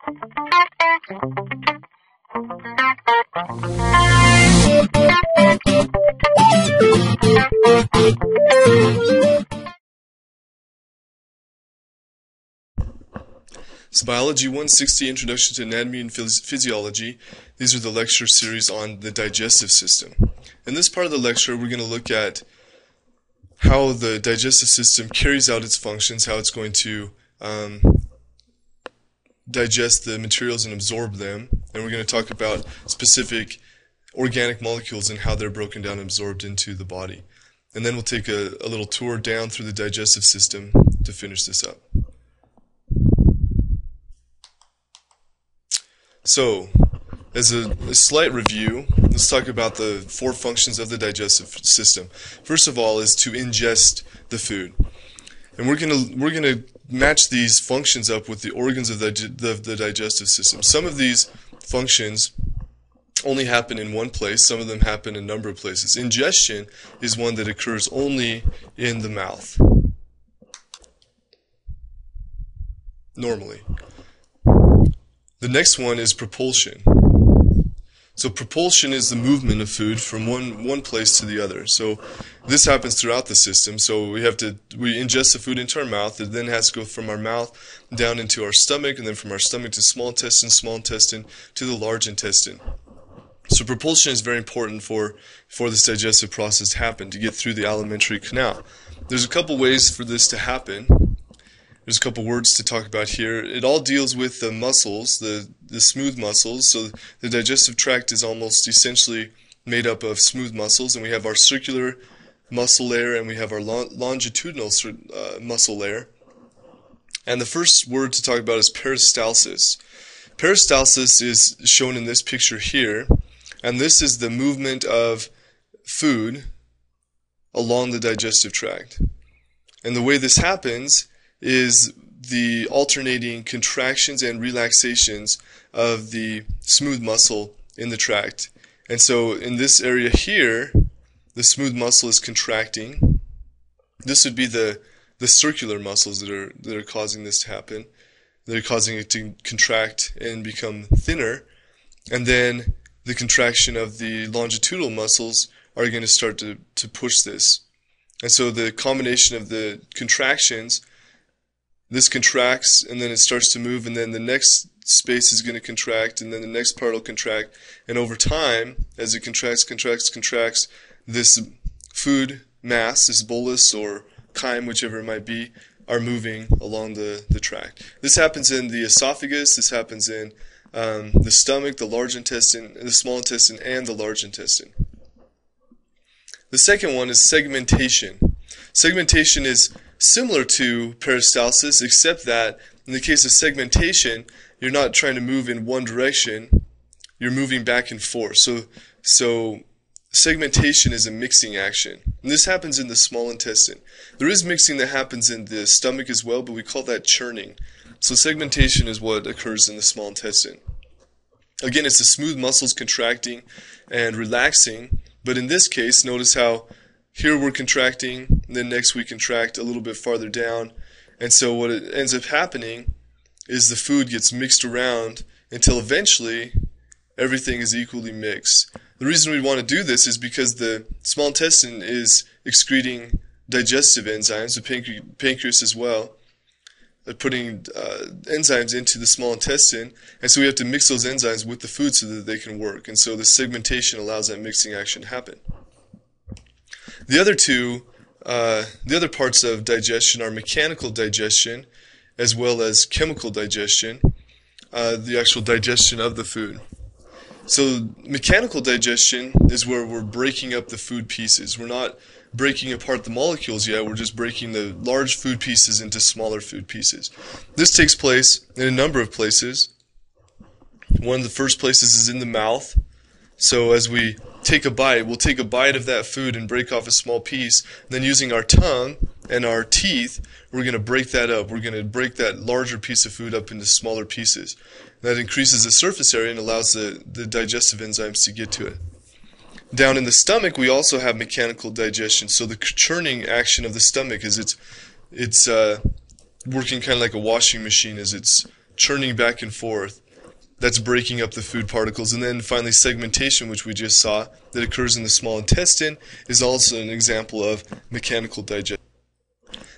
It's Biology 160, Introduction to Anatomy and Physiology. These are the lecture series on the digestive system. In this part of the lecture, we're going to look at how the digestive system carries out its functions, how it's going to digest the materials and absorb them. And we're going to talk about specific organic molecules and how they're broken down and absorbed into the body. And then we'll take a little tour down through the digestive system to finish this up. So, as a slight review, let's talk about the four functions of the digestive system. First of all is to ingest the food. And we're gonna match these functions up with the organs of the digestive system. Some of these functions only happen in one place, some of them happen in a number of places. Ingestion is one that occurs only in the mouth, normally. The next one is propulsion. So propulsion is the movement of food from one place to the other. So this happens throughout the system. So we ingest the food into our mouth. It then has to go from our mouth down into our stomach, and then from our stomach to small intestine to the large intestine. So propulsion is very important for this digestive process to happen, to get through the alimentary canal. There's a couple ways for this to happen. There's a couple words to talk about here. It all deals with the muscles, the smooth muscles. So the digestive tract is almost essentially made up of smooth muscles, and we have our circular muscle layer and we have our longitudinal muscle layer. And the first word to talk about is peristalsis. Peristalsis is shown in this picture here, and this is the movement of food along the digestive tract. And the way this happens is the alternating contractions and relaxations of the smooth muscle in the tract. And so in this area here, the smooth muscle is contracting. This would be the circular muscles that are causing this to happen. They're causing it to contract and become thinner. And then the contraction of the longitudinal muscles are going to start to push this. And so the combination of the contractions, this contracts, and then it starts to move, and then the next space is going to contract, and then the next part will contract. And over time, as it contracts, this food mass, this bolus or chyme, whichever it might be, are moving along the tract. This happens in the esophagus, this happens in the stomach, the large intestine, the small intestine, and the large intestine. The second one is segmentation. Segmentation is similar to peristalsis, except that in the case of segmentation, you're not trying to move in one direction, you're moving back and forth. So segmentation is a mixing action. And this happens in the small intestine. There is mixing that happens in the stomach as well, but we call that churning. So segmentation is what occurs in the small intestine. Again, it's the smooth muscles contracting and relaxing, but in this case, notice how here we're contracting, and then next we contract a little bit farther down. And so what it ends up happening is the food gets mixed around until eventually everything is equally mixed. The reason we want to do this is because the small intestine is excreting digestive enzymes, the pancreas as well, putting enzymes into the small intestine, and so we have to mix those enzymes with the food so that they can work. And so the segmentation allows that mixing action to happen. The other parts of digestion are mechanical digestion as well as chemical digestion, the actual digestion of the food. So mechanical digestion is where we're breaking up the food pieces. We're not breaking apart the molecules yet, we're just breaking the large food pieces into smaller food pieces. This takes place in a number of places. One of the first places is in the mouth. So as we take a bite, we'll take a bite of that food and break off a small piece. Then using our tongue and our teeth, we're going to break that up. We're going to break that larger piece of food up into smaller pieces. That increases the surface area and allows the digestive enzymes to get to it. Down in the stomach, we also have mechanical digestion. So the churning action of the stomach is it's working kind of like a washing machine as it's churning back and forth that's breaking up the food particles. And then finally segmentation, which we just saw, that occurs in the small intestine, is also an example of mechanical digestion.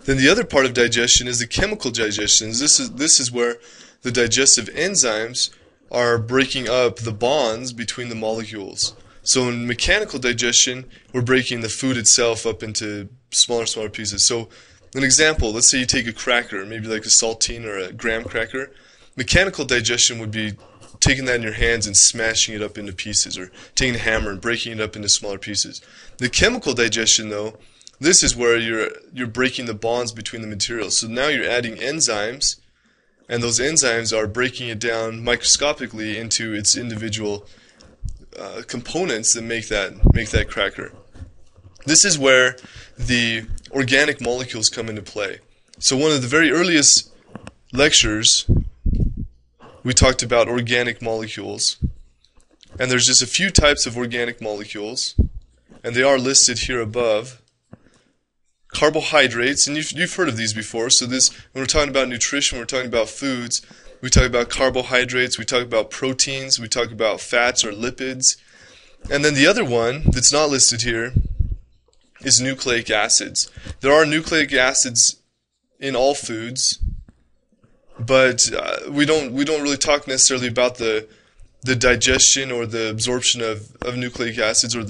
Then the other part of digestion is the chemical digestion. This is where the digestive enzymes are breaking up the bonds between the molecules. So in mechanical digestion, we're breaking the food itself up into smaller pieces. So an example, let's say you take a cracker, maybe like a saltine or a graham cracker. Mechanical digestion would be taking that in your hands and smashing it up into pieces, or taking a hammer and breaking it up into smaller pieces. The chemical digestion, though, this is where you're breaking the bonds between the materials. So now you're adding enzymes, and those enzymes are breaking it down microscopically into its individual components that make that cracker. This is where the organic molecules come into play. So one of the very earliest lectures, we talked about organic molecules. And there's just a few types of organic molecules, and they are listed here above. Carbohydrates, and you've heard of these before. So this, when we're talking about nutrition, when we're talking about foods, we talk about carbohydrates, we talk about proteins, we talk about fats or lipids. And then the other one that's not listed here is nucleic acids. There are nucleic acids in all foods, but we don't really talk necessarily about the digestion or the absorption of nucleic acids, or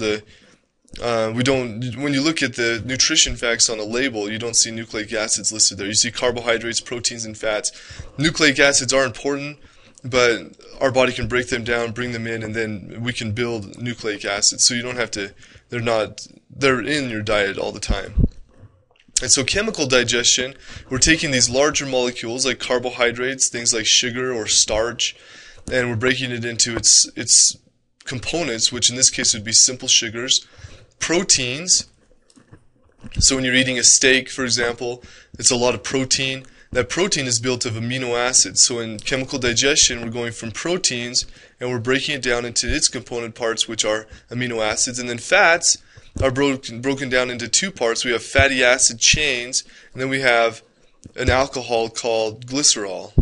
when you look at the nutrition facts on a label, you don't see nucleic acids listed there. You see carbohydrates, proteins, and fats. Nucleic acids are important, but our body can break them down, bring them in, and then we can build nucleic acids. So you don't have to, they're in your diet all the time. And so chemical digestion, we're taking these larger molecules like carbohydrates, things like sugar or starch, and we're breaking it into its components, which in this case would be simple sugars. Proteins, so when you're eating a steak, for example, it's a lot of protein. That protein is built of amino acids. So in chemical digestion, we're going from proteins and we're breaking it down into its component parts, which are amino acids. And then fats are broken down into two parts. We have fatty acid chains, and then we have an alcohol called glycerol.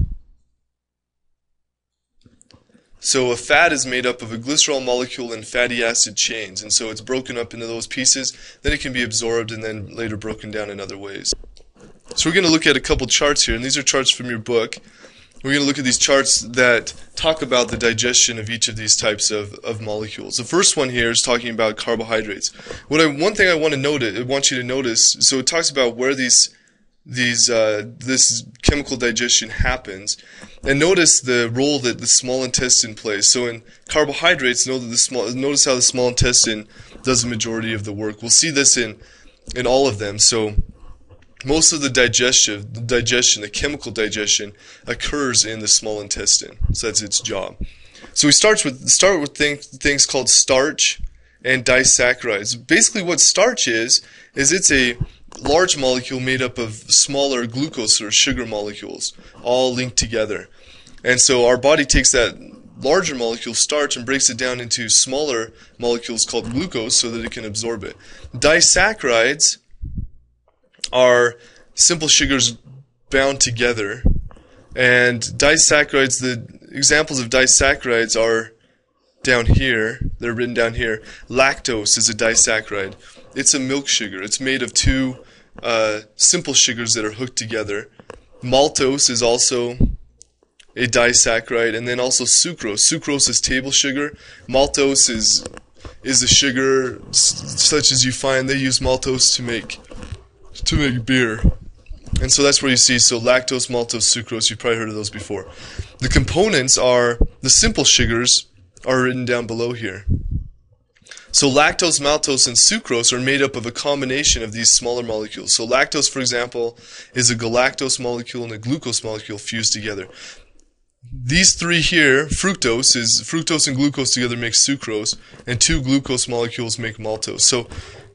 So a fat is made up of a glycerol molecule and fatty acid chains, and so it's broken up into those pieces. Then it can be absorbed and then later broken down in other ways. So we're going to look at a couple charts here, and these are charts from your book. We're going to look at these charts that talk about the digestion of each of these types of molecules. The first one here is talking about carbohydrates. One thing I want you to notice, so it talks about where this chemical digestion happens, and notice the role that the small intestine plays. So in carbohydrates, notice how the small intestine does the majority of the work. We'll see this in all of them. So most of the digestion, the chemical digestion, occurs in the small intestine. So that's its job. So we start with things called starch and disaccharides. Basically, what starch is it's a large molecule made up of smaller glucose or sugar molecules, all linked together. And so our body takes that larger molecule, starch, and breaks it down into smaller molecules called glucose so that it can absorb it. Disaccharides are simple sugars bound together, and disaccharides, the examples of disaccharides are down here. They're written down here. Lactose is a disaccharide. It's a milk sugar. It's made of two simple sugars that are hooked together. Maltose is also a disaccharide, and then also sucrose. Sucrose is table sugar. Maltose is a sugar such as you find they use maltose to make beer. And so that's where you see, so lactose, maltose, sucrose, you've probably heard of those before. The components are, the simple sugars are written down below here. So lactose, maltose, and sucrose are made up of a combination of these smaller molecules. So lactose, for example, is a galactose molecule and a glucose molecule fused together. These three here, fructose and glucose together make sucrose, and two glucose molecules make maltose. So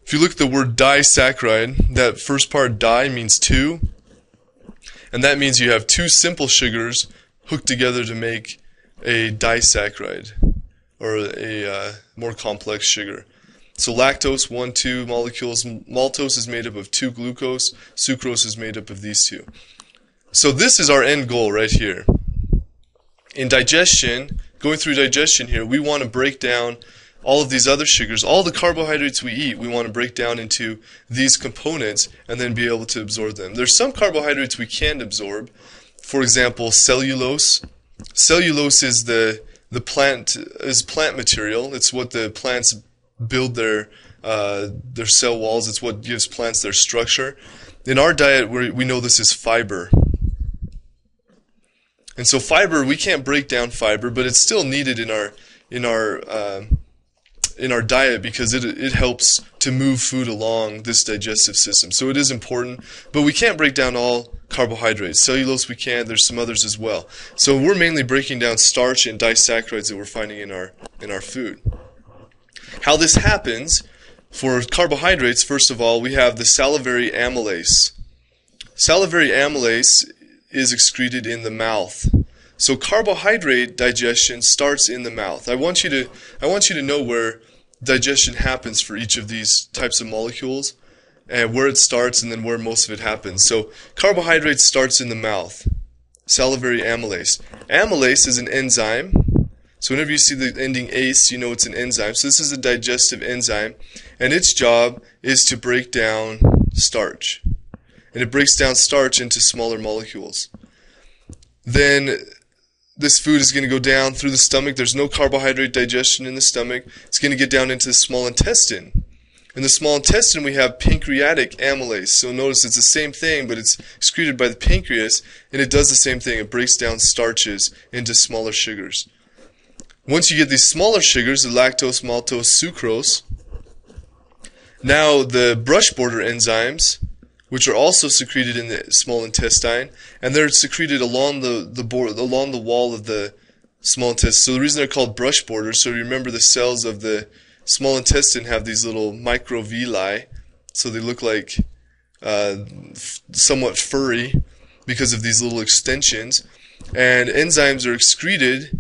if you look at the word disaccharide, that first part, di, means two, and that means you have two simple sugars hooked together to make a disaccharide, or a more complex sugar. So lactose, 1, 2 molecules. Maltose is made up of 2 glucose. Sucrose is made up of these two. So this is our end goal right here. in digestion, going through digestion here, we want to break down all of these other sugars, all the carbohydrates we eat, we want to break down into these components and then be able to absorb them. There's some carbohydrates we can't absorb. For example, cellulose. Cellulose is the plant material. It's what the plants build their cell walls. It's what gives plants their structure. In our diet, we know this is fiber. And so fiber, we can't break down fiber, but it's still needed in our diet because it helps to move food along this digestive system. So it is important, but we can't break down all carbohydrates. Cellulose we can, there's some others as well. So we're mainly breaking down starch and disaccharides that we're finding in our food. How this happens, for carbohydrates, first of all, we have the salivary amylase. Salivary amylase is excreted in the mouth. So carbohydrate digestion starts in the mouth. I want you to know where digestion happens for each of these types of molecules, and where it starts and then where most of it happens. So carbohydrate starts in the mouth. Salivary amylase. Amylase is an enzyme. So whenever you see the ending ase, you know it's an enzyme. So this is a digestive enzyme, and its job is to break down starch. And it breaks down starch into smaller molecules. Then this food is going to go down through the stomach. There's no carbohydrate digestion in the stomach. It's going to get down into the small intestine. In the small intestine, we have pancreatic amylase. So notice it's the same thing, but it's excreted by the pancreas, and it does the same thing. It breaks down starches into smaller sugars. Once you get these smaller sugars, the lactose, maltose, sucrose, now the brush border enzymes, which are also secreted in the small intestine, and they're secreted along the wall of the small intestine. So the reason they're called brush borders, so you remember the cells of the small intestine have these little microvilli, so they look like somewhat furry because of these little extensions. And enzymes are excreted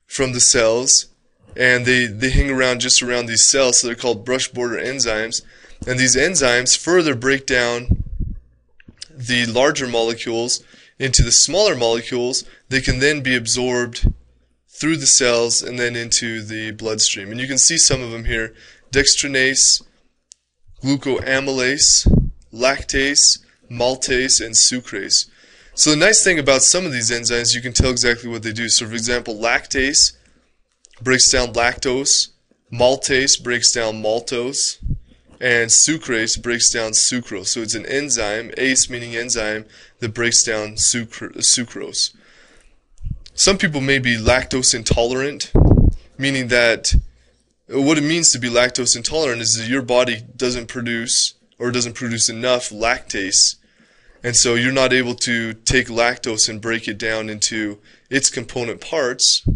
from the cells, and they hang around just around these cells, so they're called brush border enzymes. And these enzymes further break down the larger molecules into the smaller molecules. They can then be absorbed through the cells and then into the bloodstream. And you can see some of them here: dextrinase, glucoamylase, lactase, maltase, and sucrase. So the nice thing about some of these enzymes, you can tell exactly what they do. So for example, lactase breaks down lactose, maltase breaks down maltose, and sucrase breaks down sucrose. So it's an enzyme, ACE meaning enzyme, that breaks down sucrose. Some people may be lactose intolerant, meaning that what it means to be lactose intolerant is that your body doesn't produce enough lactase, and so you're not able to take lactose and break it down into its component parts,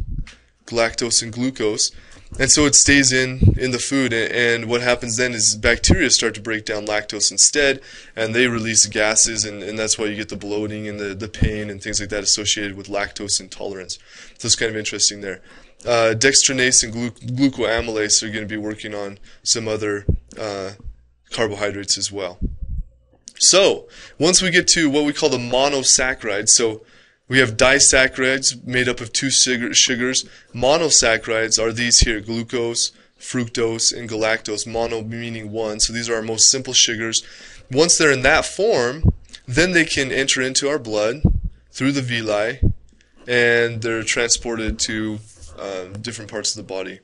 lactose and glucose. And so it stays in the food, and what happens then is bacteria start to break down lactose instead, and they release gases, and that's why you get the bloating and the pain and things like that associated with lactose intolerance. So it's kind of interesting there. Dextrinase and glucoamylase are going to be working on some other carbohydrates as well. So once we get to what we call the monosaccharides, so we have disaccharides made up of two sugars. Monosaccharides are these here: glucose, fructose, and galactose. Mono meaning one. So these are our most simple sugars. Once they're in that form, then they can enter into our blood through the villi, and they're transported to different parts of the body,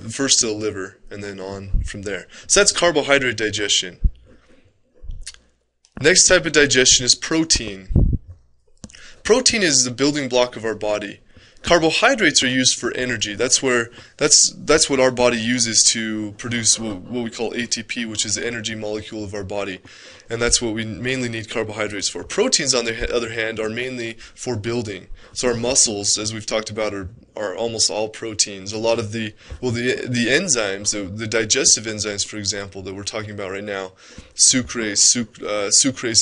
first to the liver, and then on from there. So that's carbohydrate digestion. Next type of digestion is protein. Protein is the building block of our body. Carbohydrates are used for energy. That's what our body uses to produce what we call ATP, which is the energy molecule of our body. And that's what we mainly need carbohydrates for. Proteins, on the other hand, are mainly for building. So our muscles, as we've talked about, are almost all proteins. A lot of the enzymes, the digestive enzymes, for example, that we're talking about right now, sucrase,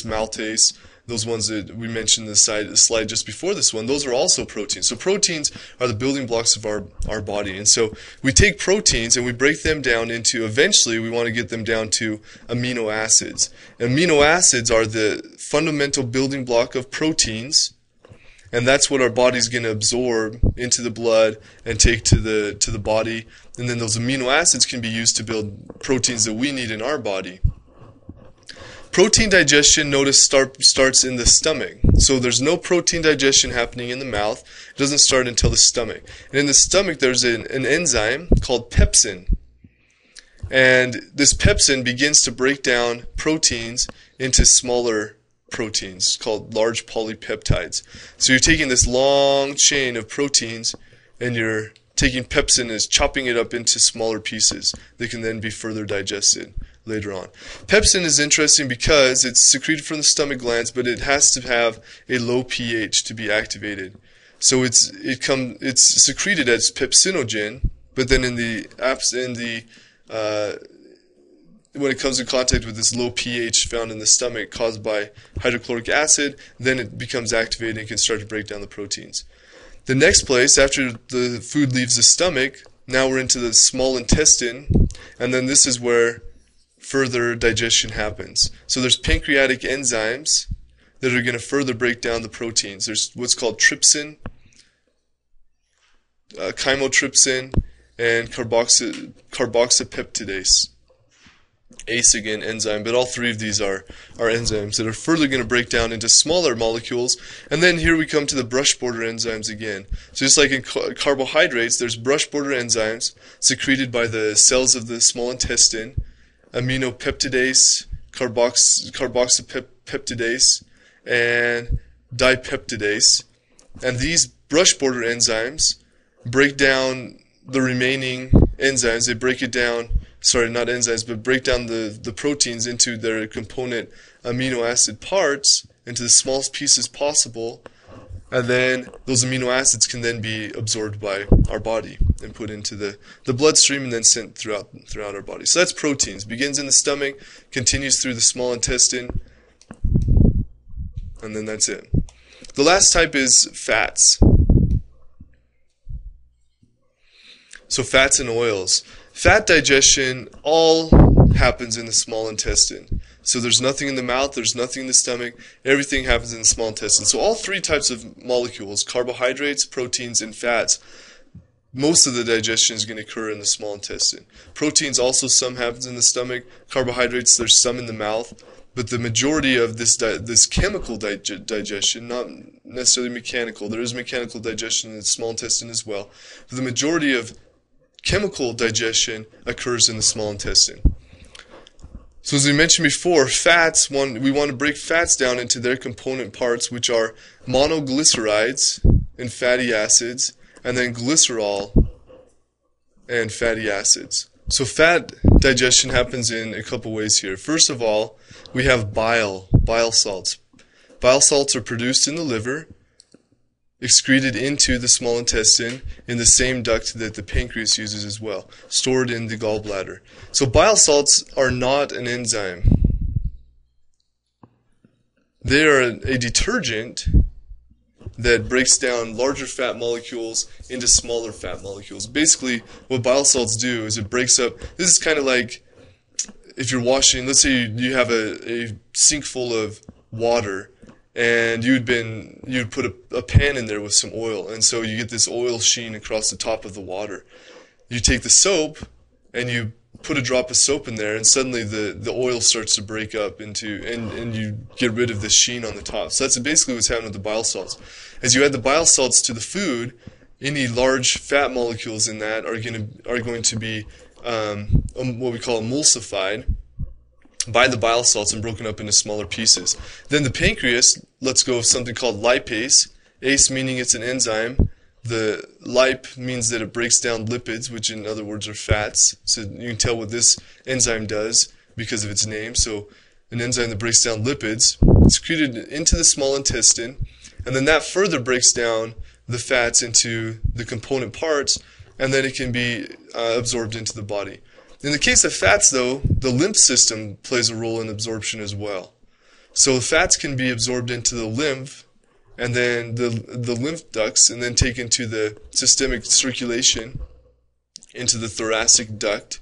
maltase, those ones that we mentioned in the slide just before this one, those are also proteins. So proteins are the building blocks of our body. And so we take proteins and we break them down into, eventually we want to get them down to amino acids. Amino acids are the fundamental building block of proteins. and that's what our body's going to absorb into the blood and take to the body. And then those amino acids can be used to build proteins that we need in our body. Protein digestion, notice, starts in the stomach. So there's no protein digestion happening in the mouth. It doesn't start until the stomach. And in the stomach, there's an enzyme called pepsin. And this pepsin begins to break down proteins into smaller proteins called large polypeptides. So you're taking this long chain of proteins and you're taking pepsin and chopping it up into smaller pieces that can then be further digested later on. Pepsin is interesting because it's secreted from the stomach glands, but it has to have a low pH to be activated. So it's secreted as pepsinogen, but then when it comes in contact with this low pH found in the stomach caused by hydrochloric acid, then it becomes activated and can start to break down the proteins. The next place, after the food leaves the stomach, now we're into the small intestine, and then this is where further digestion happens. So there's pancreatic enzymes that are going to further break down the proteins. There's what's called trypsin, chymotrypsin, and carboxypeptidase. ACE again, enzyme, but all three of these are enzymes that are further going to break down into smaller molecules. And then here we come to the brush border enzymes again. So just like in carbohydrates, there's brush border enzymes secreted by the cells of the small intestine, aminopeptidase, carboxypeptidase, and dipeptidase. And these brush border enzymes break down the remaining enzymes. They break it down, sorry, not enzymes, but break down the proteins into their component amino acid parts into the smallest pieces possible, and then those amino acids can then be absorbed by our body and put into the bloodstream and then sent throughout our body. So that's proteins. Begins in the stomach, continues through the small intestine, and then that's it. The last type is fats. So fats and oils. Fat digestion all happens in the small intestine. So there's nothing in the mouth, there's nothing in the stomach, everything happens in the small intestine. So all three types of molecules, carbohydrates, proteins, and fats, most of the digestion is going to occur in the small intestine. Proteins also, some happens in the stomach. Carbohydrates, there's some in the mouth. But the majority of this chemical digestion, not necessarily mechanical, there is mechanical digestion in the small intestine as well, but the majority of chemical digestion occurs in the small intestine. So as we mentioned before, fats, we want to break fats down into their component parts, which are monoglycerides and fatty acids, and then glycerol and fatty acids. So fat digestion happens in a couple ways here. First of all, we have bile salts. Bile salts are produced in the liver, excreted into the small intestine in the same duct that the pancreas uses as well, stored in the gallbladder. So bile salts are not an enzyme. They are a detergent that breaks down larger fat molecules into smaller fat molecules. Basically, what bile salts do is it breaks up, this is kind of like if you're washing, let's say you have a sink full of water, and you'd put a pan in there with some oil, and so you get this oil sheen across the top of the water. You take the soap and you put a drop of soap in there, and suddenly the oil starts to break up into, and you get rid of the sheen on the top. So that's basically what's happening with the bile salts. As you add the bile salts to the food, any large fat molecules in that are going to be what we call emulsified by the bile salts and broken up into smaller pieces. Then the pancreas lets go of something called lipase. ACE meaning it's an enzyme. The lip means that it breaks down lipids, which in other words are fats. So you can tell what this enzyme does because of its name. So an enzyme that breaks down lipids, it's secreted into the small intestine, and then that further breaks down the fats into the component parts, and then it can be absorbed into the body. In the case of fats, though, the lymph system plays a role in absorption as well. So fats can be absorbed into the lymph, and then the lymph ducts, and then taken to the systemic circulation into the thoracic duct,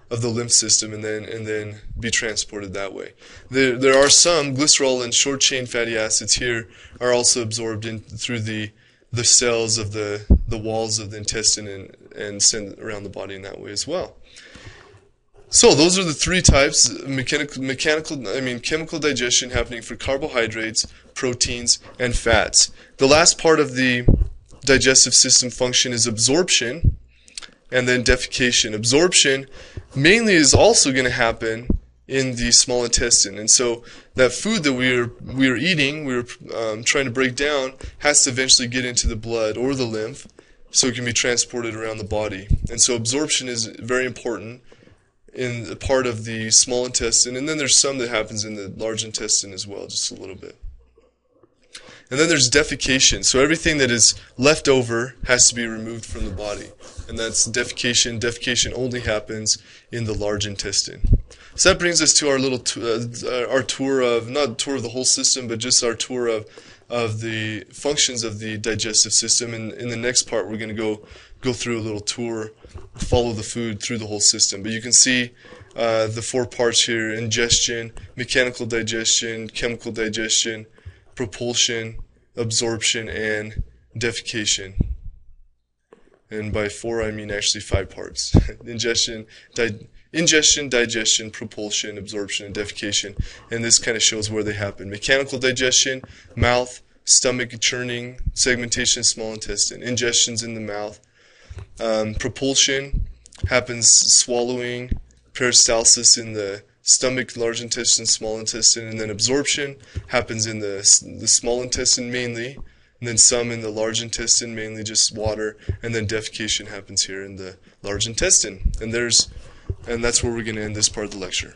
the lymph system and then be transported that way. There are some glycerol and short chain fatty acids here are also absorbed in through the cells of the walls of the intestine and sent around the body in that way as well. So those are the three types: chemical digestion happening for carbohydrates, proteins, and fats. The last part of the digestive system function is absorption, and then defecation. Absorption mainly is also going to happen in the small intestine, and so that food that we are eating, we're trying to break down, has to eventually get into the blood or the lymph, so it can be transported around the body. And so absorption is very important in the part of the small intestine, and then there's some that happens in the large intestine as well, just a little bit. And then there's defecation. So everything that is left over has to be removed from the body, and that's defecation. Defecation only happens in the large intestine. So that brings us to our little our tour of, not tour of the whole system, but just our tour of the functions of the digestive system. And in the next part, we're going to go through a little tour, follow the food through the whole system. But you can see the four parts here: ingestion, mechanical digestion, chemical digestion, propulsion, absorption, and defecation. And by four, I mean actually 5 parts: ingestion, digestion, propulsion, absorption, and defecation. And this kind of shows where they happen. Mechanical digestion, mouth, stomach churning, segmentation, small intestine. Ingestion's in the mouth. Propulsion happens swallowing, peristalsis in the stomach, large intestine, small intestine, and then absorption happens in the small intestine mainly, and then some in the large intestine, mainly just water, and then defecation happens here in the large intestine. And that's where we're going to end this part of the lecture.